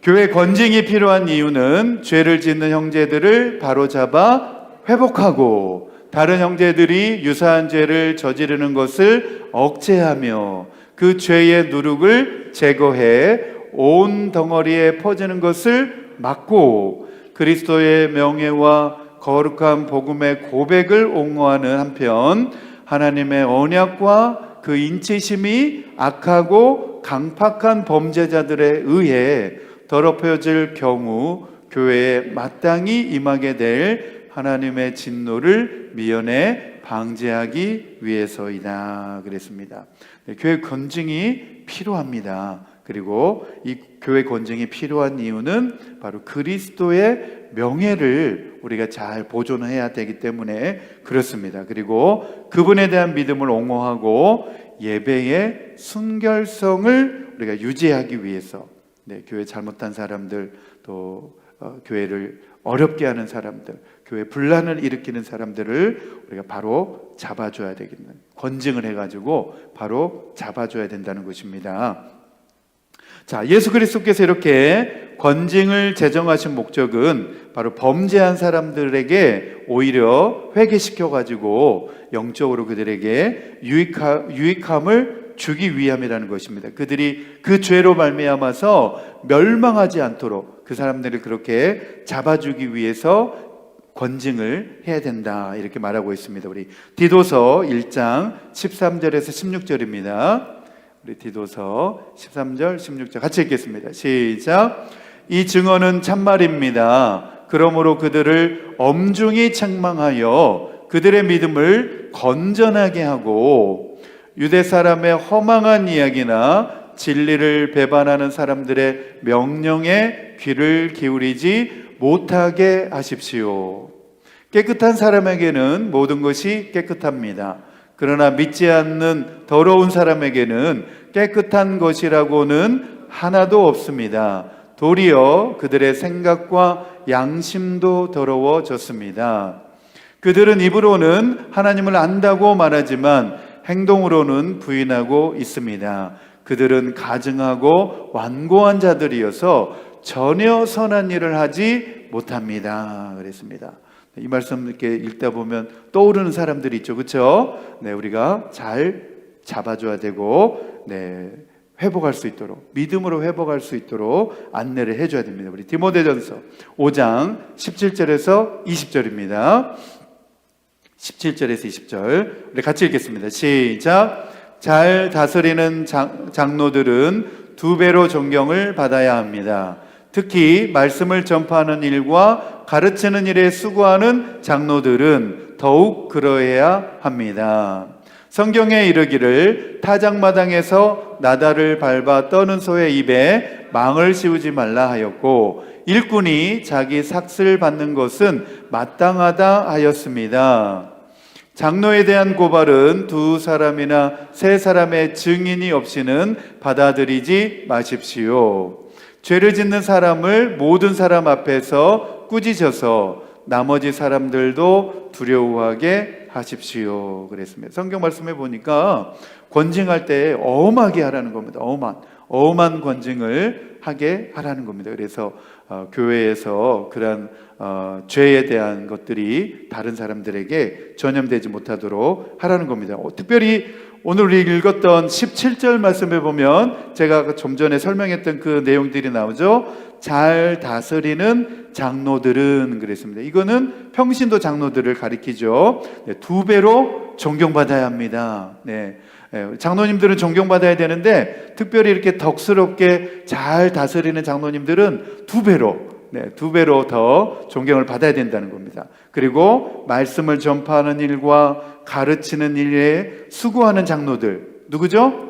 교회 권징이 필요한 이유는 죄를 짓는 형제들을 바로잡아 회복하고, 다른 형제들이 유사한 죄를 저지르는 것을 억제하며 그 죄의 누룩을 제거해 온 덩어리에 퍼지는 것을 막고, 그리스도의 명예와 거룩한 복음의 고백을 옹호하는 한편, 하나님의 언약과 그 인치심이 악하고 강팍한 범죄자들에 의해 더럽혀질 경우 교회에 마땅히 임하게 될 하나님의 진노를 미연에 방지하기 위해서이다 그랬습니다. 교회 권징이 필요합니다. 그리고 이 교회 권징이 필요한 이유는 바로 그리스도의 명예를 우리가 잘 보존해야 되기 때문에 그렇습니다. 그리고 그분에 대한 믿음을 옹호하고 예배의 순결성을 우리가 유지하기 위해서, 교회 잘못한 사람들, 또 교회를 어렵게 하는 사람들, 교회 분란을 일으키는 사람들을 우리가 바로 잡아줘야 되겠는, 권징을 해가지고 바로 잡아줘야 된다는 것입니다. 자, 예수 그리스도께서 이렇게 권징을 제정하신 목적은 바로 범죄한 사람들에게 오히려 회개시켜가지고 영적으로 그들에게 유익함을 주기 위함이라는 것입니다. 그들이 그 죄로 말미암아서 멸망하지 않도록 그 사람들을 그렇게 잡아주기 위해서 권징을 해야 된다, 이렇게 말하고 있습니다. 우리 디도서 1장 13절에서 16절입니다. 우리 디도서 13절 16절 같이 읽겠습니다. 시작. 이 증언은 참말입니다. 그러므로 그들을 엄중히 책망하여 그들의 믿음을 건전하게 하고 유대 사람의 허망한 이야기나 진리를 배반하는 사람들의 명령에 귀를 기울이지 못하게 하십시오. 깨끗한 사람에게는 모든 것이 깨끗합니다. 그러나 믿지 않는 더러운 사람에게는 깨끗한 것이라고는 하나도 없습니다. 도리어 그들의 생각과 양심도 더러워졌습니다. 그들은 입으로는 하나님을 안다고 말하지만 행동으로는 부인하고 있습니다. 그들은 가증하고 완고한 자들이어서 전혀 선한 일을 하지 못합니다. 그랬습니다. 이 말씀 이렇게 읽다 보면 떠오르는 사람들이 있죠, 그렇죠? 네, 우리가 잘 잡아줘야 되고, 네, 회복할 수 있도록, 믿음으로 회복할 수 있도록 안내를 해줘야 됩니다. 우리 디모데전서 5장 17절에서 20절입니다. 17절에서 20절 우리 같이 읽겠습니다. 시작. 잘 다스리는 장로들은 2배로 존경을 받아야 합니다. 특히 말씀을 전파하는 일과 가르치는 일에 수고하는 장로들은 더욱 그러해야 합니다. 성경에 이르기를 타작마당에서 나달을 밟아 떠는 소의 입에 망을 씌우지 말라 하였고 일꾼이 자기 삭슬 받는 것은 마땅하다 하였습니다. 장로에 대한 고발은 2사람이나 3사람의 증인이 없이는 받아들이지 마십시오. 죄를 짓는 사람을 모든 사람 앞에서 꾸짖어서 나머지 사람들도 두려워하게 하십시오. 그랬습니다. 성경 말씀에 보니까 권징할 때 엄하게 하라는 겁니다. 엄한 권징을 하게 하라는 겁니다. 그래서 교회에서 그러한 죄에 대한 것들이 다른 사람들에게 전염되지 못하도록 하라는 겁니다. 특별히 오늘 우리 읽었던 17절 말씀에 보면 제가 좀 전에 설명했던 그 내용들이 나오죠. 잘 다스리는 장로들은 그랬습니다. 이거는 평신도 장로들을 가리키죠. 네, 2배로 존경받아야 합니다. 네. 장로님들은 존경받아야 되는데 특별히 이렇게 덕스럽게 잘 다스리는 장로님들은 2배로 더 존경을 받아야 된다는 겁니다. 그리고 말씀을 전파하는 일과 가르치는 일에 수고하는 장로들 누구죠?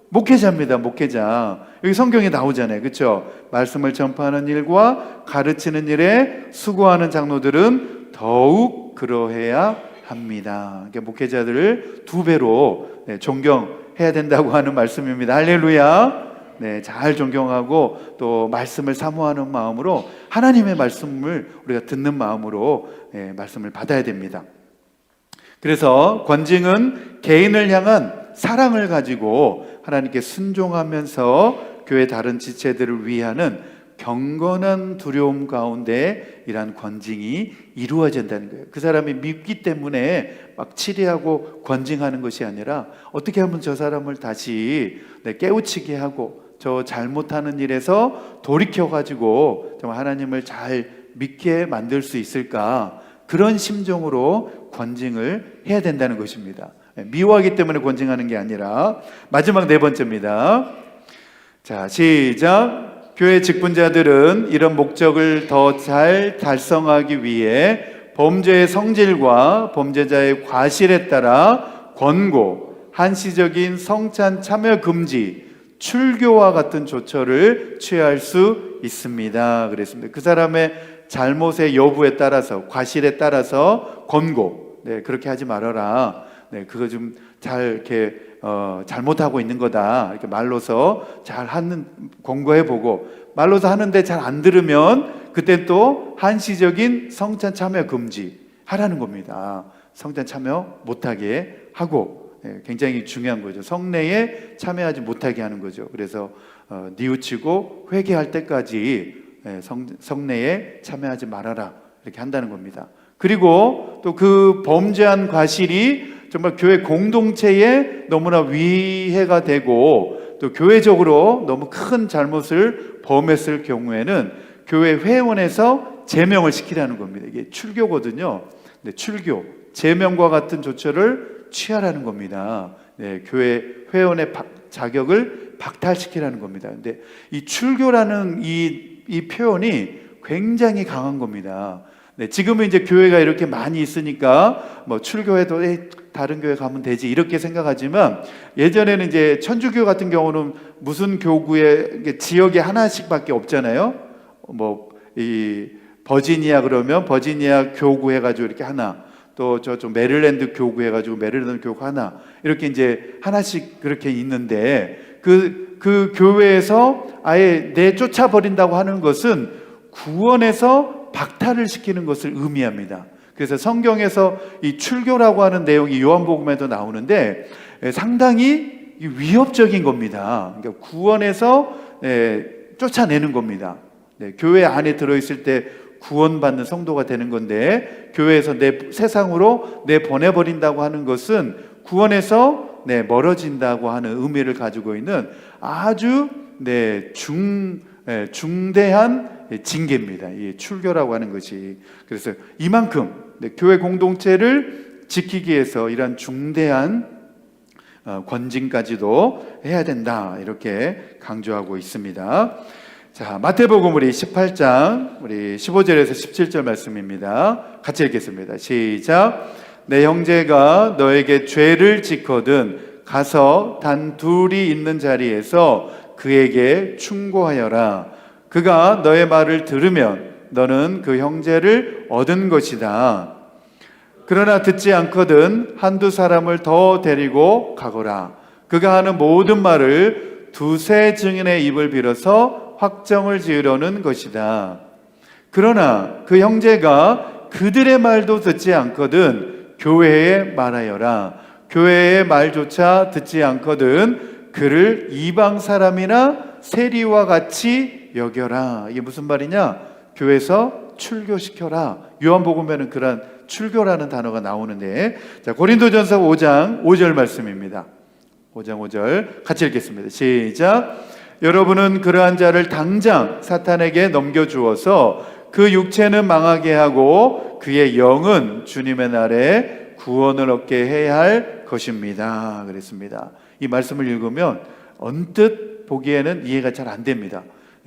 목회자입니다. 목회자. 여기 성경에 나오잖아요. 그렇죠? 말씀을 전파하는 일과 가르치는 일에 수고하는 장로들은 더욱 그러해야 합니다. 그러니까 목회자들을 2배로 존경해야 된다고 하는 말씀입니다. 할렐루야. 네, 잘 존경하고 또 말씀을 사모하는 마음으로 하나님의 말씀을 우리가 듣는 마음으로 말씀을 받아야 됩니다. 그래서 권징은 개인을 향한 사랑을 가지고 하나님께 순종하면서 교회 다른 지체들을 위하는 경건한 두려움 가운데 이러한 권징이 이루어진다는 거예요. 그 사람이 믿기 때문에 막 치리하고 권징하는 것이 아니라 어떻게 하면 저 사람을 다시 깨우치게 하고 저 잘못하는 일에서 돌이켜가지고 정말 하나님을 잘 믿게 만들 수 있을까, 그런 심정으로 권징을 해야 된다는 것입니다. 미워하기 때문에 권징하는 게 아니라. 마지막 4번째입니다. 자, 시작. 교회 직분자들은 이런 목적을 더 잘 달성하기 위해 범죄의 성질과 범죄자의 과실에 따라 권고, 한시적인 성찬 참여 금지, 출교와 같은 조처를 취할 수 있습니다. 그랬습니다. 그 사람의 잘못의 여부에 따라서, 과실에 따라서 권고, 그렇게 하지 말아라. 그거 좀 잘 이렇게 잘못하고 있는 거다. 이렇게 말로서 잘 하는 권고해보고, 말로서 하는데 잘 안 들으면 그때 또 한시적인 성찬 참여 금지 하라는 겁니다. 성찬 참여 못하게 하고, 굉장히 중요한 거죠. 성례에 참여하지 못하게 하는 거죠. 그래서 뉘우치고 회개할 때까지 성례에 참여하지 말아라 이렇게 한다는 겁니다. 그리고 또 그 범죄한 과실이 정말 교회 공동체에 너무나 위해가 되고 또 교회적으로 너무 큰 잘못을 범했을 경우에는 교회 회원에서 제명을 시키라는 겁니다. 이게 출교거든요. 네, 출교, 제명과 같은 조처를 취하라는 겁니다. 네, 교회 회원의 자격을 박탈시키라는 겁니다. 근데 이 출교라는 이 표현이 굉장히 강한 겁니다. 네, 지금은 이제 교회가 이렇게 많이 있으니까 뭐 출교해도 다른 교회 가면 되지 이렇게 생각하지만 예전에는 이제 천주교 같은 경우는 무슨 교구에 지역에 하나씩밖에 없잖아요. 뭐 이 버지니아 그러면 버지니아 교구 해가지고 이렇게 하나, 또 저쪽 메릴랜드 교구 해가지고 메릴랜드 교구 하나 이렇게 이제 하나씩 그렇게 있는데 그 교회에서 아예 내쫓아 버린다고 하는 것은 구원에서 박탈을 시키는 것을 의미합니다. 그래서 성경에서 이 출교라고 하는 내용이 요한복음에도 나오는데 상당히 위협적인 겁니다. 그러니까 구원에서 쫓아내는 겁니다. 교회 안에 들어있을 때 구원받는 성도가 되는 건데 교회에서 세상으로 내보내버린다고 하는 것은 구원에서 멀어진다고 하는 의미를 가지고 있는 아주 중대한 징계입니다. 이 출교라고 하는 것이. 그래서 이만큼 교회 공동체를 지키기 위해서 이러한 중대한 권징까지도 해야 된다 이렇게 강조하고 있습니다. 자, 마태복음 우리 18장 우리 15절에서 17절 말씀입니다. 같이 읽겠습니다. 시작. 내 형제가 너에게 죄를 짓거든 가서 단 둘이 있는 자리에서 그에게 충고하여라. 그가 너의 말을 들으면 너는 그 형제를 얻은 것이다. 그러나 듣지 않거든 한두 사람을 더 데리고 가거라. 그가 하는 모든 말을 두세 증인의 입을 빌어서 확정을 지으려는 것이다. 그러나 그 형제가 그들의 말도 듣지 않거든 교회에 말하여라. 교회의 말조차 듣지 않거든 그를 이방 사람이나 세리와 같이 여겨라. 이게 무슨 말이냐? 교회에서 출교시켜라. 요한복음에는 그런 출교라는 단어가 나오는데, 자, 고린도전서 5장 5절 말씀입니다. 5장 5절 같이 읽겠습니다. 시작. 여러분은 그러한 자를 당장 사탄에게 넘겨주어서 그 육체는 망하게 하고 그의 영은 주님의 날에 구원을 얻게 해야 할 것입니다. 그랬습니다. 이 말씀을 읽으면 언뜻 보기에는 이해가 잘 안 됩니다.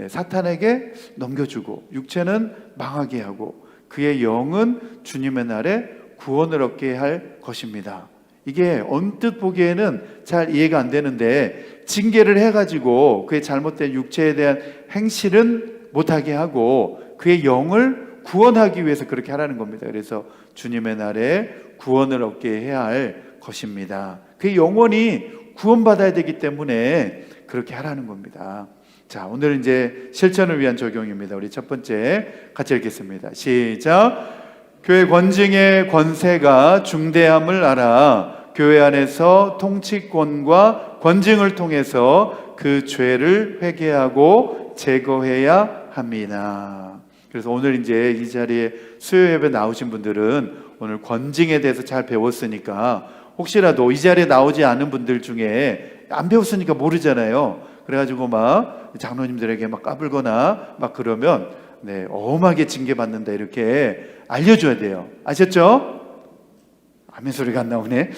사탄에게 넘겨주고 육체는 망하게 하고 그의 영은 주님의 날에 구원을 얻게 할 것입니다. 이게 언뜻 보기에는 잘 이해가 안 되는데 징계를 해가지고 그의 잘못된 육체에 대한 행실은 못하게 하고 그의 영을 구원하기 위해서 그렇게 하라는 겁니다. 그래서 주님의 날에 구원을 얻게 해야 할 것입니다. 그의 영혼이 구원받아야 되기 때문에 그렇게 하라는 겁니다. 자, 오늘 이제 실천을 위한 적용입니다. 우리 첫 번째 같이 읽겠습니다. 시작. 교회 권징의 권세가 중대함을 알아 교회 안에서 통치권과 권징을 통해서 그 죄를 회개하고 제거해야 합니다. 그래서 오늘 이제 이 자리에 수요 예배 나오신 분들은 오늘 권징에 대해서 잘 배웠으니까 혹시라도 이 자리에 나오지 않은 분들 중에 안 배웠으니까 모르잖아요. 그래가지고 막 장로님들에게 막 까불거나 막 그러면 엄하게 징계받는다 이렇게 알려줘야 돼요. 아셨죠? 아멘 소리가 안 나오네.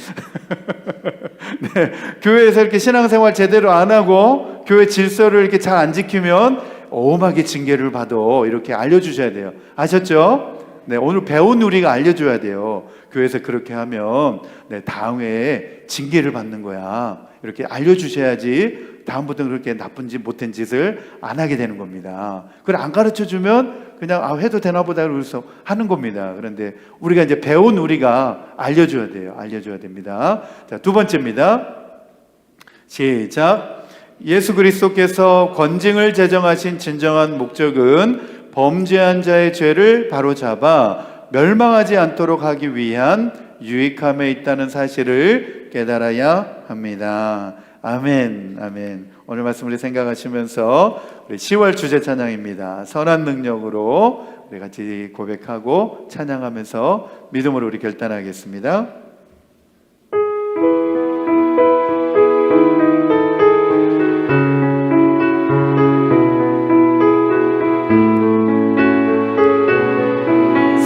교회에서 이렇게 신앙생활 제대로 안 하고 교회 질서를 이렇게 잘 안 지키면 엄하게 징계를 받아 이렇게 알려주셔야 돼요. 아셨죠? 오늘 배운 우리가 알려줘야 돼요. 교회에서 그렇게 하면 다음에 징계를 받는 거야. 이렇게 알려주셔야지 다음부터는 그렇게 나쁜 짓 못한 짓을 안 하게 되는 겁니다. 그걸 안 가르쳐주면 그냥 해도 되나 보다 그래서 하는 겁니다. 그런데 우리가 이제 배운 우리가 알려줘야 돼요. 알려줘야 됩니다. 자, 두 번째입니다. 시작. 예수 그리스도께서 권징을 제정하신 진정한 목적은 범죄한 자의 죄를 바로잡아 멸망하지 않도록 하기 위한 유익함에 있다는 사실을 깨달아야 합니다. 아멘, 아멘. 오늘 말씀 우리 생각하시면서 우리 10월 주제 찬양입니다. 선한 능력으로 우리 같이 고백하고 찬양하면서 믿음으로 우리 결단하겠습니다.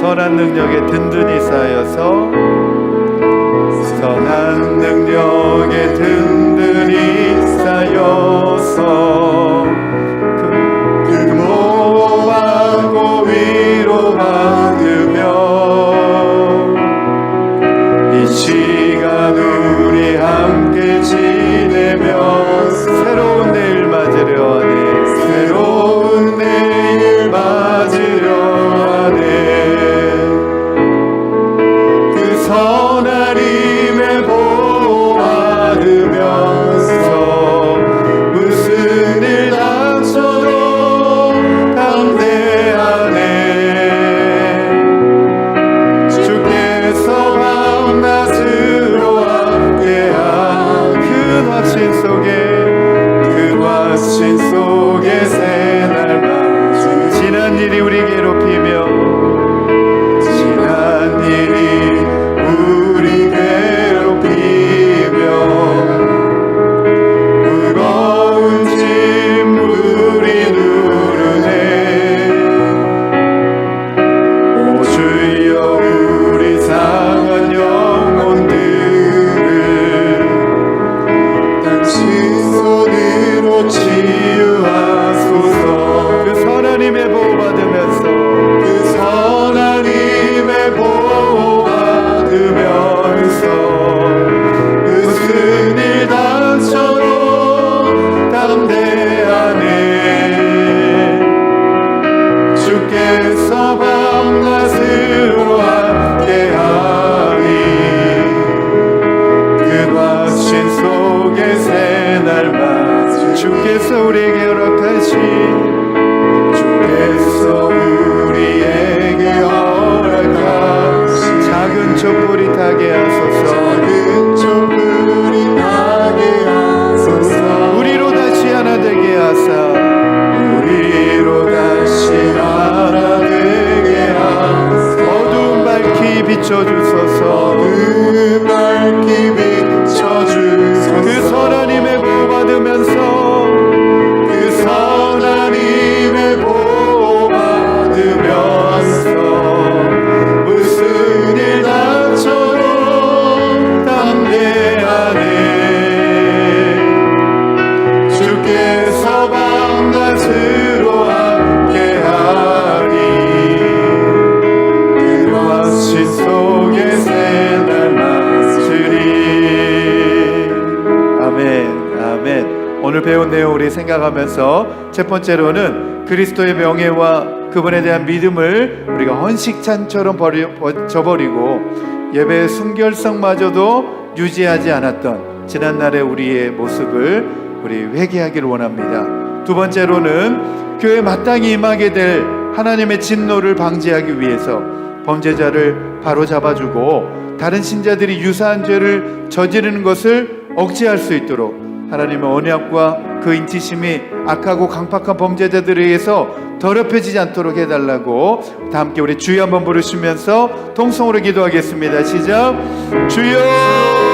선한 능력에 든든히 쌓여서 선한 능력에 든든히 쌓여서 모험하고 위로받으며 이 시간 우리 함께 지내며 새로운 내일 맞으려 하네. 새로운 내일 맞으려 하네. 그 선한 힘에 보호 받으면서 무슨 일 닥쳐도 담대하네. 주께서 밤낮으로 함께한 그 확신 속에 새날만 지난 일이 우리 괴롭히며 지난 일이 우리 괴롭히며 무거운 짐 우리 누르네. 오 주여 우리 상한 영혼들을 당신 손으로 치유하소서. 그 선한 힘에 보호받으면서 그 선한 힘에 보호받으면서 무슨 일 닥쳐도 담대하네. 주께서 밤낮으로 함께하니 그 확신 속에 새날만 주께서 우리에게 허락하신 주께서 우리에게 허락하신 작은 촛불이 타게 하소서. 작은 촛불이 타게 하소서. 우리로 다시 하나 되게 하사 우리로 다시 하나 되게 하사 어두운 밝히 비춰주소서. 어두운 밝히 비춰주소서. 그 선한 힘에 보호받으면서 그 선한 힘에 보호받으면서 무슨 일 닥쳐도 담대하네. 주께서 밤낮으로 함께하니 그 확신 속에 새날 맞으리. 아멘, 아멘. 오늘 배운 내용 우리 생각하면서 첫 번째로는 그리스도의 명예와 그분에 대한 믿음을 우리가 헌식찬처럼 저버리고 예배의 순결성마저도 유지하지 않았던 지난날의 우리의 모습을 우리 회개하기를 원합니다. 두 번째로는 교회에 마땅히 임하게 될 하나님의 진노를 방지하기 위해서 범죄자를 바로 잡아주고 다른 신자들이 유사한 죄를 저지르는 것을 억제할 수 있도록 하나님의 언약과 그 인치심이 악하고 강팍한 범죄자들에 의해서 더럽혀지지 않도록 해달라고 다 함께 우리 주여 한번 부르시면서 통성으로 기도하겠습니다. 시작. 주여